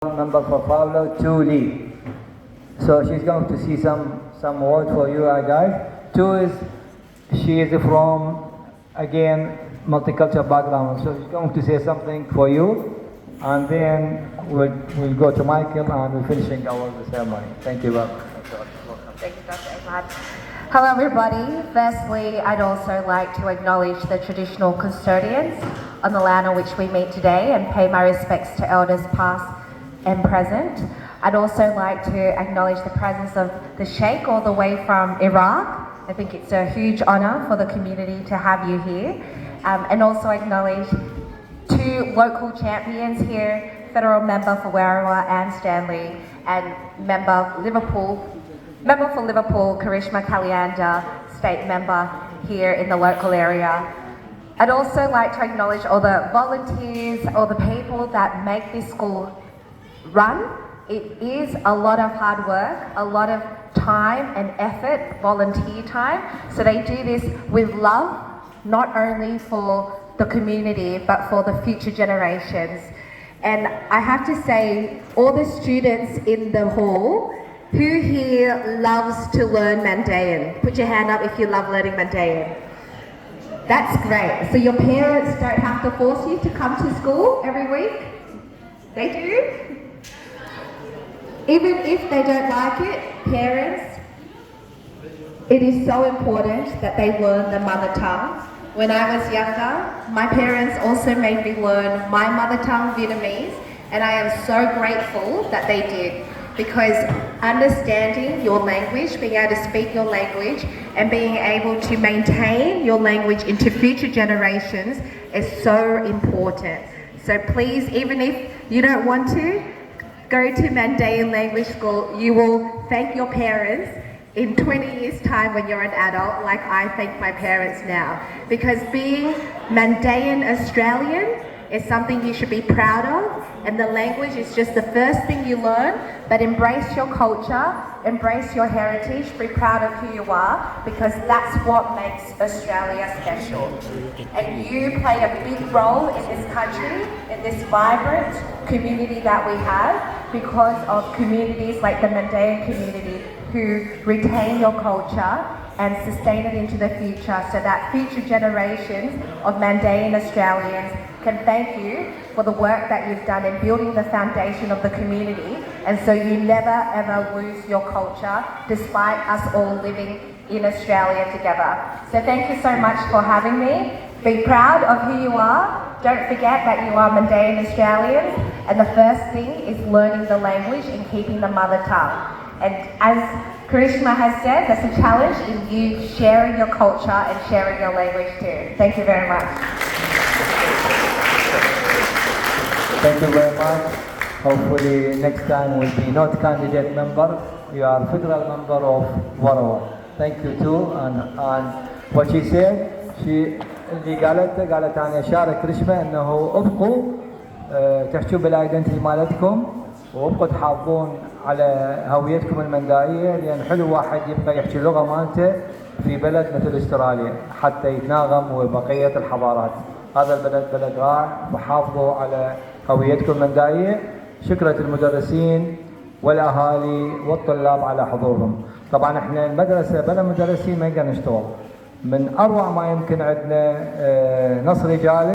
Member for Pablo to Lee. So she's going to see some word for you guys. Two is she is from again multicultural background, so she's going to say something for you, and then we'll go to Michael and we're finishing our ceremony. Thank you, Bob. Thank you, Dr. Ahmad. Hello everybody. Firstly, I'd also like to acknowledge the traditional custodians on the land on which we meet today and pay my respects to elders past and present. I'd also like to acknowledge the presence of the Sheikh all the way from Iraq. I think it's a huge honour for the community to have you here. And also acknowledge two local champions here, Federal Member for Werriwa, Anne Stanley, and Member for Liverpool, Karishma Kalyanda, State Member here in the local area. I'd also like to acknowledge all the volunteers, all the people that make this school run. It is a lot of hard work, a lot of time and effort, volunteer time. So they do this with love, not only for the community, but for the future generations. And I have to say, all the students in the hall, who here loves to learn Mandaiyan? Put your hand up if you love learning Mandaiyan. That's great. So your parents don't have to force you to come to school every week? They do? Even if they don't like it, parents, it is so important that they learn the mother tongue. When I was younger, my parents also made me learn my mother tongue, Vietnamese, and I am so grateful that they did, because understanding your language, being able to speak your language, and being able to maintain your language into future generations is so important. So please, even if you don't want to, go to Mandaiyan language school. You will thank your parents in 20 years time when you're an adult, like I thank my parents now. Because being Mandaiyan Australian is something you should be proud of, and the language is just the first thing you learn, but embrace your culture, embrace your heritage, be proud of who you are, because that's what makes Australia special. And you play a big role in this country, in this vibrant community that we have, because of communities like the Mandaiyan community who retain your culture and sustain it into the future, so that future generations of Mandaiyan Australians can thank you for the work that you've done in building the foundation of the community, and so you never ever lose your culture despite us all living in Australia together. So thank you so much for having me. Be proud of who you are. Don't forget that you are Mandaiyan Australians, and the first thing is learning the language and keeping the mother tongue. And as Karishma has said, that's a challenge in you sharing your culture and sharing your language too. Thank you very much. Thank you very much. Hopefully next time will be not candidate member, you are federal member of Werriwa. Thank you too. And what she said, اللي قالت أنا أشارك كريشما إنه ابقوا تحجوا بالايدنتي مالتكم، وابقوا تحافظون على هويتكم المندائية، لأن حلو واحد يبقى يحكي اللغة مالته في بلد مثل استراليا حتى يتناغم وبقية الحضارات. هذا البلد بلد رائع، وحافظوا على هويتكم المندائية. شكرا المدرسين والأهالي والطلاب على حضورهم. طبعا احنا المدرسة بلا مدرسين ما نقدر نشتغل. من أروع ما يمكن عندنا نص رجالي